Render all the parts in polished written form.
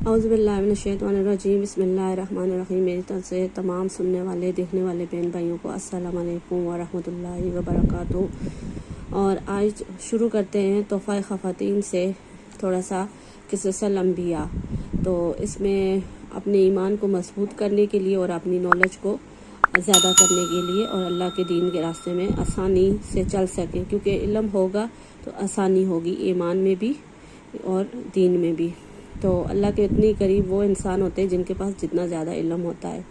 اعوذ باللہ من الشیطان الرجیم، بسم اللہ الرحمن الرحیم۔ میری طرف سے تمام سننے والے دیکھنے والے بہن بھائیوں کو السلام علیکم ورحمۃ اللہ وبرکاتہ۔ اور آج شروع کرتے ہیں تحفہ خواتین سے تھوڑا سا قصص الانبیاء۔ تو اس میں اپنے ایمان کو مضبوط کرنے کے لیے اور اپنی نالج کو زیادہ کرنے کے لیے اور اللہ کے دین کے راستے میں آسانی سے چل سکیں، کیونکہ علم ہوگا تو آسانی ہوگی ایمان میں بھی اور دین میں بھی۔ تو اللہ کے اتنی قریب وہ انسان ہوتے ہیں جن کے پاس جتنا زیادہ علم ہوتا ہے۔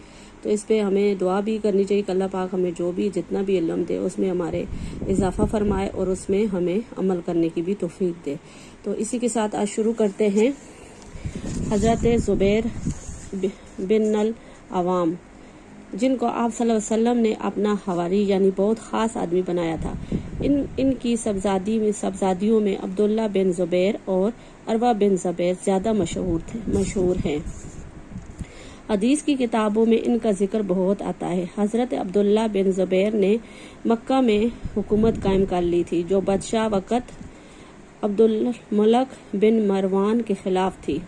تو اس پہ ہمیں دعا بھی کرنی چاہیے کہ اللہ پاک ہمیں جو بھی جتنا بھی علم دے اس میں ہمارے اضافہ فرمائے اور اس میں ہمیں عمل کرنے کی بھی توفیق دے۔ تو اسی کے ساتھ آج شروع کرتے ہیں۔ حضرت زبیر بن العوام، جن کو آپ صلی اللہ علیہ وسلم نے اپنا حواری یعنی بہت خاص آدمی بنایا تھا، ان کی صاحبزادیوں میں عبداللہ بن زبیر اور عروہ بن زبیر زیادہ مشہور ہیں۔ حدیث کی کتابوں میں ان کا ذکر بہت آتا ہے۔ حضرت عبداللہ بن زبیر نے مکہ میں حکومت قائم کر لی تھی، جو بادشاہ وقت عبدالملک بن مروان کے خلاف تھی۔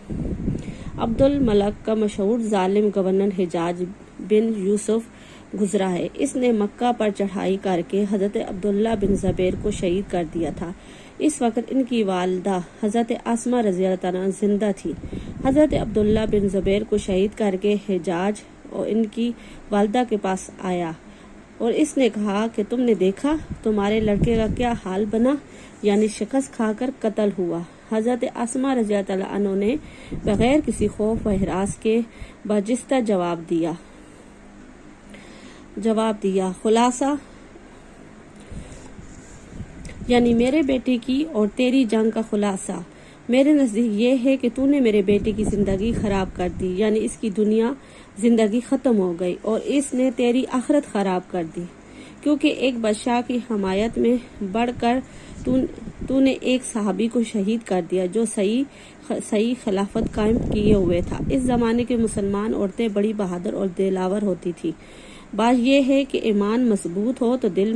عبدالملک کا مشہور ظالم گورنر حجاج بن یوسف گزرا ہے۔ اس نے مکہ پر چڑھائی کر کے حضرت عبداللہ بن زبیر کو شہید کر دیا تھا۔ اس وقت ان کی والدہ حضرت اسمہ رضی اللہ عنہا زندہ تھی۔ حضرت عبداللہ بن زبیر کو شہید کر کے حجاج اور ان کی والدہ کے پاس آیا اور اس نے کہا کہ تم نے دیکھا تمہارے لڑکے کا کیا حال بنا، یعنی شکست کھا کر قتل ہوا۔ حضرت اسمہ رضی اللہ عنہا نے بغیر کسی خوف و ہراس کے باجستہ جواب دیا خلاصہ یعنی میرے بیٹے کی اور تیری جنگ کا خلاصہ میرے نزدیک یہ ہے کہ تو نے میرے بیٹے کی زندگی خراب کر دی، یعنی اس کی دنیا زندگی ختم ہو گئی، اور اس نے تیری آخرت خراب کر دی، کیونکہ ایک بادشاہ کی حمایت میں بڑھ کر تو نے ایک صحابی کو شہید کر دیا جو صحیح خلافت قائم کیے ہوئے تھا۔ اس زمانے کے مسلمان عورتیں بڑی بہادر اور دلاور ہوتی تھی۔ بات یہ ہے کہ ایمان مضبوط ہو تو دل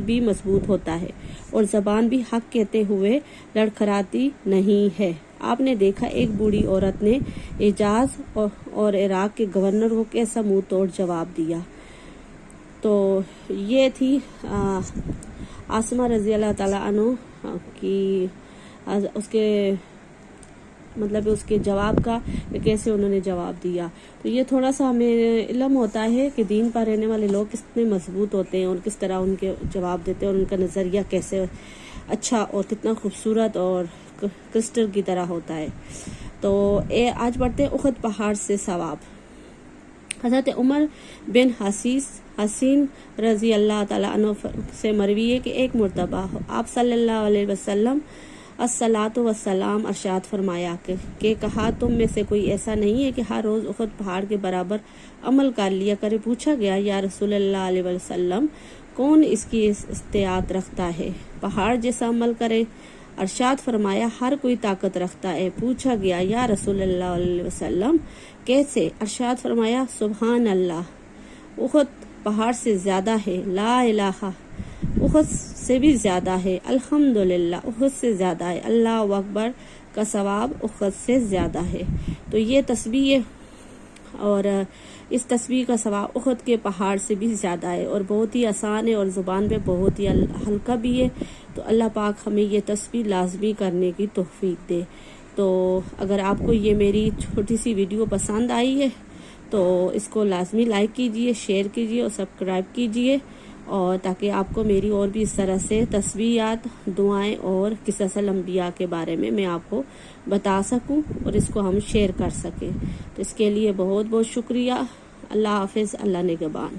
بھی مضبوط ہوتا ہے اور زبان بھی حق کہتے ہوئے لڑکھڑاتی نہیں ہے۔ آپ نے دیکھا ایک بوڑھی عورت نے حجاز اور عراق کے گورنر کو کیسا منہ توڑ جواب دیا۔ تو یہ تھی اسمہ رضی اللہ تعالی عنہ کی اس کے جواب کا کہ کیسے انہوں نے جواب دیا۔ تو یہ تھوڑا سا ہمیں علم ہوتا ہے کہ دین پر رہنے والے لوگ کتنے مضبوط ہوتے ہیں اور کس طرح ان کے جواب دیتے ہیں اور ان کا نظریہ کیسے اچھا اور کتنا خوبصورت اور کرسٹل کی طرح ہوتا ہے۔ تو آج پڑھتے ہیں احد پہاڑ سے ثواب۔ حضرت عمر بن حسین رضی اللہ تعالیٰ عنہ سے مروی ہے کہ ایک مرتبہ آپ صلی اللہ علیہ وسلم الصلاۃ والسلام ارشاد فرمایا کہ کہا تم میں سے کوئی ایسا نہیں ہے کہ ہر روز احد پہاڑ کے برابر عمل کر لیا کرے۔ پوچھا گیا یا رسول اللہ علیہ وسلم کون اس کی استطاعت رکھتا ہے پہاڑ جیسا عمل کرے؟ ارشاد فرمایا ہر کوئی طاقت رکھتا ہے۔ پوچھا گیا یا رسول اللہ علیہ وسلم کیسے؟ ارشاد فرمایا سبحان اللہ احد پہاڑ سے زیادہ ہے، لا الہ احد سے بھی زیادہ ہے، الحمدللہ احد سے زیادہ ہے، اللہ اکبر کا ثواب احد سے زیادہ ہے۔ تو یہ تسبیح اور اس تسبیح کا ثواب احد کے پہاڑ سے بھی زیادہ ہے اور بہت ہی آسان ہے اور زبان پہ بہت ہی ہلکا بھی ہے۔ تو اللہ پاک ہمیں یہ تسبیح لازمی کرنے کی توفیق دے۔ تو اگر آپ کو یہ میری چھوٹی سی ویڈیو پسند آئی ہے تو اس کو لازمی لائک کیجئے، شیئر کیجئے اور سبسکرائب کیجئے، اور تاکہ آپ کو میری اور بھی اس طرح سے تسبیحات، دعائیں اور قصص الانبیاء کے بارے میں آپ کو بتا سکوں اور اس کو ہم شیئر کر سکیں۔ تو اس کے لیے بہت بہت شکریہ۔ اللہ حافظ، اللہ نگہبان۔